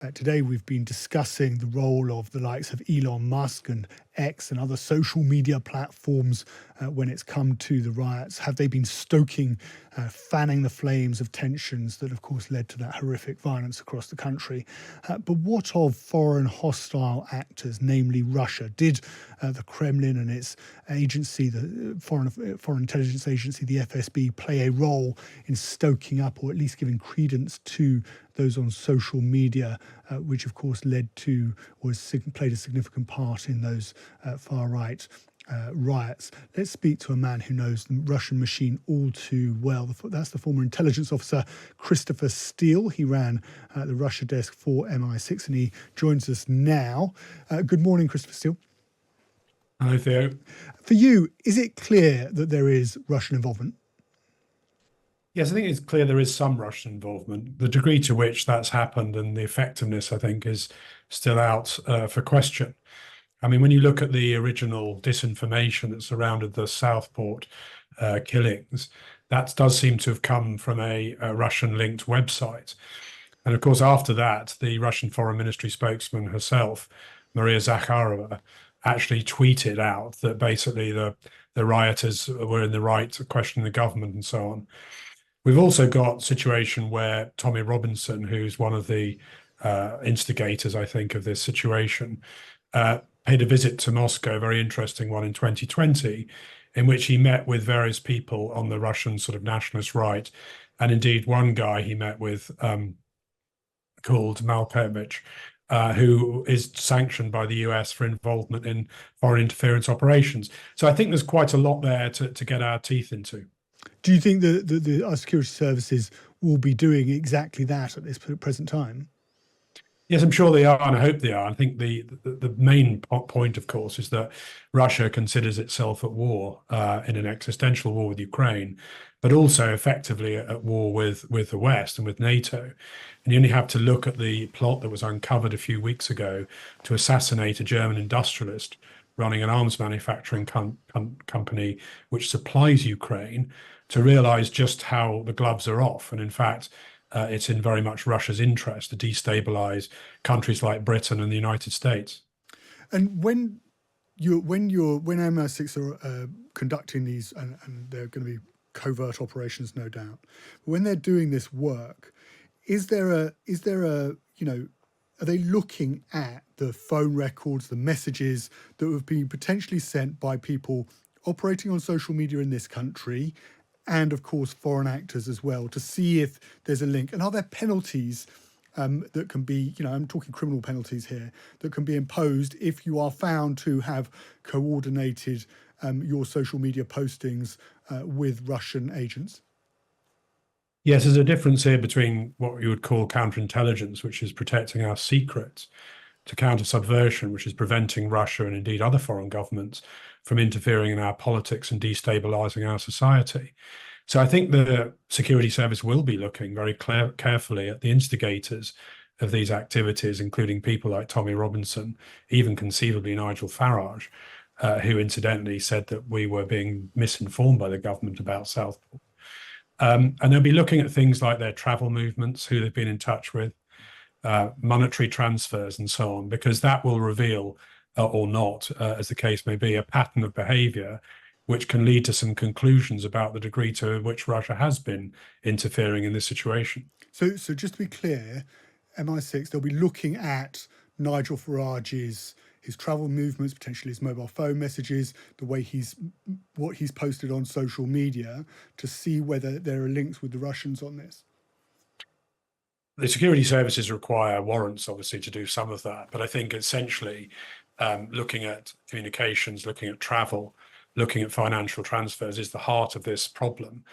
Today, we've been discussing the role of the likes of Elon Musk and X and other social media platforms when it's come to the riots. Have they been stoking, fanning the flames of tensions that, of course, led to that horrific violence across the country? But what of foreign hostile actors, namely Russia? Did the Kremlin and its agency, the Foreign Intelligence Agency, the FSB, play a role in stoking up or at least giving credence to those on social media, which of course played a significant part in those far-right riots? Let's speak to a man who knows the Russian machine all too well. That's the former intelligence officer Christopher Steele. He ran the Russia desk for MI6 and he joins us now. Good morning, Christopher Steele. Hi, Theo. For you, is it clear that there is Russian involvement? Yes, I think it's clear there is some Russian involvement. The degree to which that's happened and the effectiveness, I think, is still out for question. I mean, when you look at the original disinformation that surrounded the Southport killings, that does seem to have come from a Russian-linked website. And of course, after that, the Russian Foreign Ministry spokesman herself, Maria Zakharova, actually tweeted out that basically the rioters were in the right to question the government and so on. We've also got a situation where Tommy Robinson, who's one of the instigators, I think, of this situation, paid a visit to Moscow, a very interesting one in 2020, in which he met with various people on the Russian sort of nationalist right. And indeed, one guy he met with called Malkovich, who is sanctioned by the US for involvement in foreign interference operations. So I think there's quite a lot there to get our teeth into. Do you think that our security services will be doing exactly that at this present time? Yes, I'm sure they are, and I hope they are. I think the main point, of course, is that Russia considers itself at war, in an existential war with Ukraine, but also effectively at war with the West and with NATO. And you only have to look at the plot that was uncovered a few weeks ago to assassinate a German industrialist running an arms manufacturing company which supplies Ukraine to realize just how the gloves are off. And in fact, it's in very much Russia's interest to destabilize countries like Britain and the United States. And when MI6 are conducting these, and they're going to be covert operations, no doubt, but when they're doing this work, are they looking at the phone records, the messages that have been potentially sent by people operating on social media in this country, and of course foreign actors as well, to see if there's a link? And are there penalties that can be, I'm talking criminal penalties here, that can be imposed if you are found to have coordinated your social media postings with Russian agents? Yes, there's a difference here between what you would call counterintelligence, which is protecting our secrets, to counter-subversion, which is preventing Russia and indeed other foreign governments from interfering in our politics and destabilizing our society. So I think the security service will be looking very carefully at the instigators of these activities, including people like Tommy Robinson, even conceivably Nigel Farage, who incidentally said that we were being misinformed by the government about Southport. And they'll be looking at things like their travel movements, who they've been in touch with, monetary transfers and so on, because that will reveal, or not, as the case may be, a pattern of behavior which can lead to some conclusions about the degree to which Russia has been interfering in this situation. So just to be clear, MI6, they'll be looking at Nigel Farage's his travel movements, potentially his mobile phone messages, the way what he's posted on social media, to see whether there are links with the Russians on this. The security services require warrants, obviously, to do some of that. But I think essentially looking at communications, looking at travel, looking at financial transfers is the heart of this problem.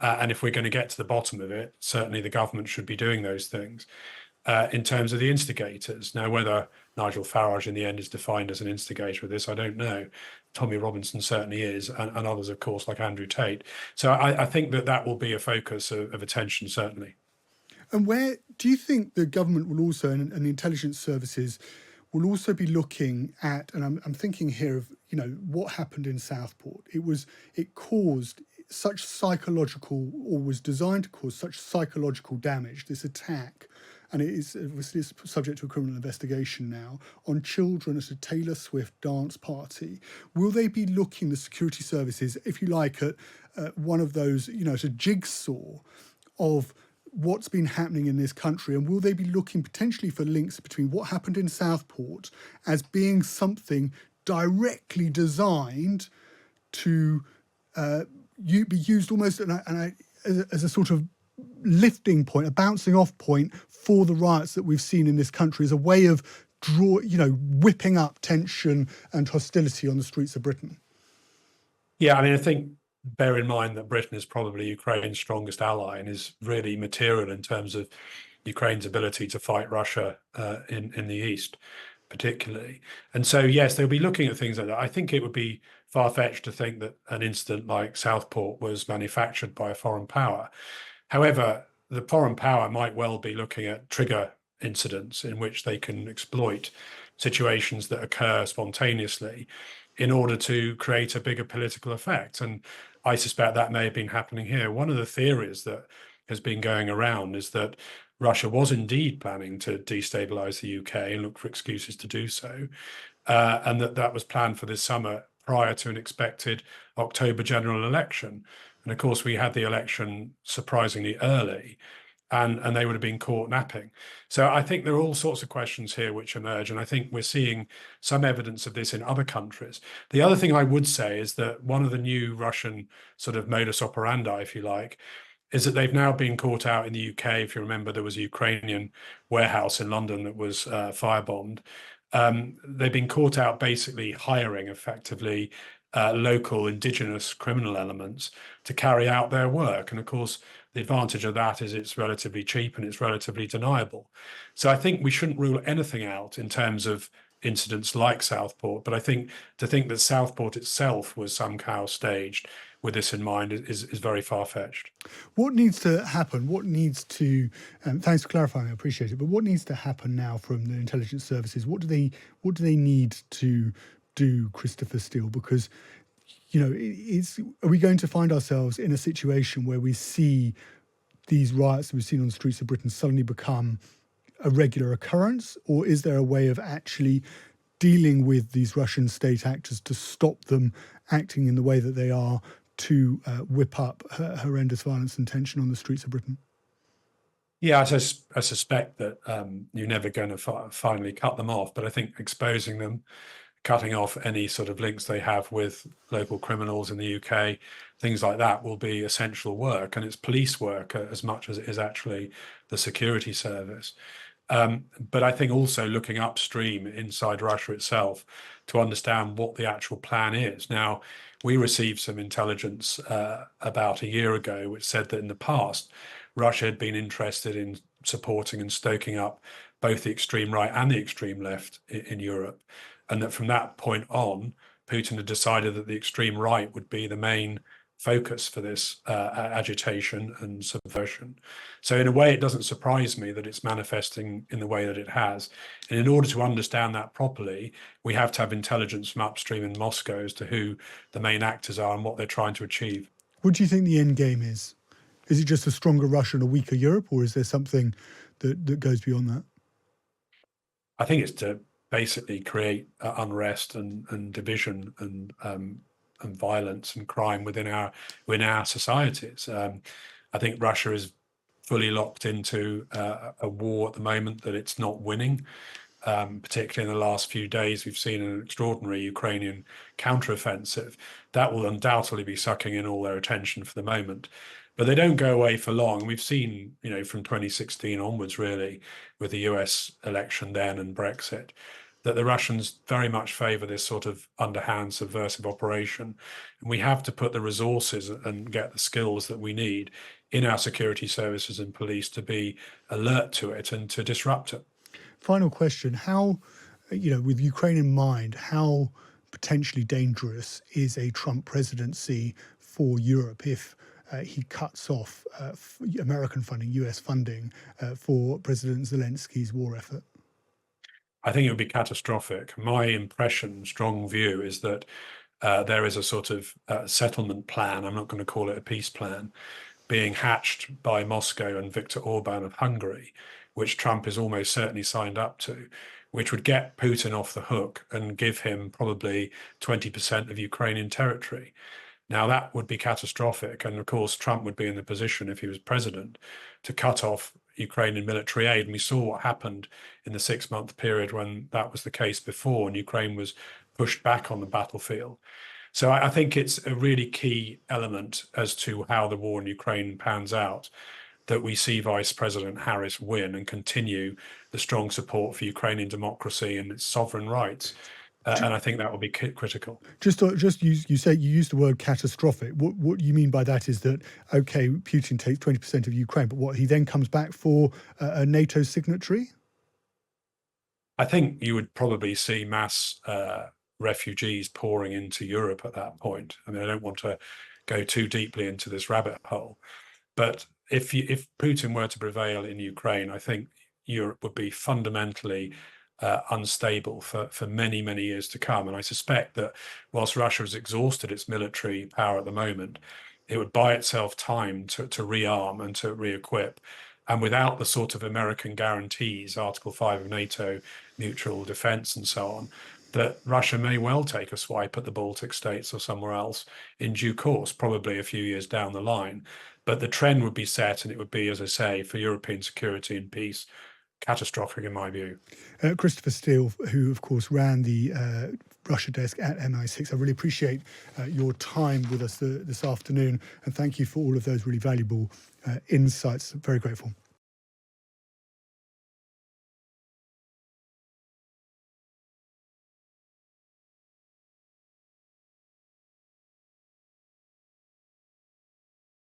And if we're going to get to the bottom of it, certainly the government should be doing those things. In terms of the instigators, now whether Nigel Farage in the end is defined as an instigator of this, I don't know. Tommy Robinson certainly is, and others, of course, like Andrew Tate. So I think that will be a focus of attention, certainly. And where do you think the government will also, and the intelligence services will also be looking at, and I'm thinking here of, what happened in Southport. It caused such psychological, or was designed to cause such psychological damage, this attack and it is obviously it's subject to a criminal investigation now, on children at a Taylor Swift dance party. Will they be looking, the security services, if you like, at one of those, at a jigsaw of what's been happening in this country, and will they be looking potentially for links between what happened in Southport as being something directly designed to be used almost as a sort of lifting point, a bouncing off point for the riots that we've seen in this country, as a way of whipping up tension and hostility on the streets of Britain? Yeah, I mean, I think bear in mind that Britain is probably Ukraine's strongest ally and is really material in terms of Ukraine's ability to fight Russia in the east, particularly. And so, yes, they'll be looking at things like that. I think it would be far-fetched to think that an incident like Southport was manufactured by a foreign power. However, the foreign power might well be looking at trigger incidents in which they can exploit situations that occur spontaneously in order to create a bigger political effect. And I suspect that may have been happening here. One of the theories that has been going around is that Russia was indeed planning to destabilize the UK and look for excuses to do so, and that was planned for this summer prior to an expected October general election. And of course, we had the election surprisingly early, and they would have been caught napping. So I think there are all sorts of questions here which emerge, and I think we're seeing some evidence of this in other countries. The other thing I would say is that one of the new Russian sort of modus operandi, if you like, is that they've now been caught out in the UK. If you remember, there was a Ukrainian warehouse in London that was firebombed. They've been caught out basically hiring effectively local indigenous criminal elements to carry out their work. And of course, the advantage of that is it's relatively cheap and it's relatively deniable. So I think we shouldn't rule anything out in terms of incidents like Southport, but I think to think that Southport itself was somehow staged with this in mind is very far-fetched. What needs to happen? What needs to? Thanks for clarifying. I appreciate it. But what needs to happen now from the intelligence services? What do they need to do, Christopher Steele? Because are we going to find ourselves in a situation where we see these riots that we've seen on the streets of Britain suddenly become a regular occurrence, or is there a way of actually dealing with these Russian state actors to stop them acting in the way that they are, to whip up horrendous violence and tension on the streets of Britain? Yeah, I suspect that you're never going to finally cut them off, but I think exposing them, cutting off any sort of links they have with local criminals in the UK, things like that will be essential work. And it's police work as much as it is actually the security service. But I think also looking upstream inside Russia itself to understand what the actual plan is. Now, we received some intelligence about a year ago, which said that in the past, Russia had been interested in supporting and stoking up both the extreme right and the extreme left in Europe. And that from that point on, Putin had decided that the extreme right would be the main focus for this agitation and subversion. So in a way, it doesn't surprise me that it's manifesting in the way that it has. And in order to understand that properly, we have to have intelligence from upstream in Moscow as to who the main actors are and what they're trying to achieve. What do you think the end game is? Is it just a stronger Russia and a weaker Europe, or is there something that goes beyond that? I think it's to basically create unrest and division and violence and crime within our societies. I think Russia is fully locked into a war at the moment that it's not winning. Particularly in the last few days, we've seen an extraordinary Ukrainian counteroffensive that will undoubtedly be sucking in all their attention for the moment. But they don't go away for long. We've seen, from 2016 onwards, really, with the US election then and Brexit, that the Russians very much favor this sort of underhand subversive operation. And we have to put the resources and get the skills that we need in our security services and police to be alert to it and to disrupt it. Final question. How, with Ukraine in mind, how potentially dangerous is a Trump presidency for Europe if he cuts off American funding, US funding for President Zelensky's war effort? I think it would be catastrophic. My impression, strong view, is that there is a sort of settlement plan, I'm not going to call it a peace plan, being hatched by Moscow and Viktor Orban of Hungary, which Trump is almost certainly signed up to, which would get Putin off the hook and give him probably 20% of Ukrainian territory. Now, that would be catastrophic. And of course, Trump would be in the position, if he was president, to cut off Ukrainian military aid. And we saw what happened in the 6-month period when that was the case before, and Ukraine was pushed back on the battlefield. So I think it's a really key element as to how the war in Ukraine pans out, that we see Vice President Harris win and continue the strong support for Ukrainian democracy and its sovereign rights. And I think that will be critical. Just you say you used the word catastrophic. What you mean by that is that, okay, Putin takes 20% of Ukraine, but what, he then comes back for a NATO signatory? I think you would probably see mass refugees pouring into Europe at that point. I mean, I don't want to go too deeply into this rabbit hole, but if Putin were to prevail in Ukraine, I think Europe would be fundamentally unstable for many, many years to come. And I suspect that whilst Russia has exhausted its military power at the moment, it would buy itself time to rearm and to re-equip. And without the sort of American guarantees, Article 5 of NATO, mutual defense and so on, that Russia may well take a swipe at the Baltic states or somewhere else in due course, probably a few years down the line. But the trend would be set, and it would be, as I say, for European security and peace, catastrophic in my view. Christopher Steele, who of course ran the Russia desk at MI6, I really appreciate your time with us this afternoon, and thank you for all of those really valuable insights. Very grateful.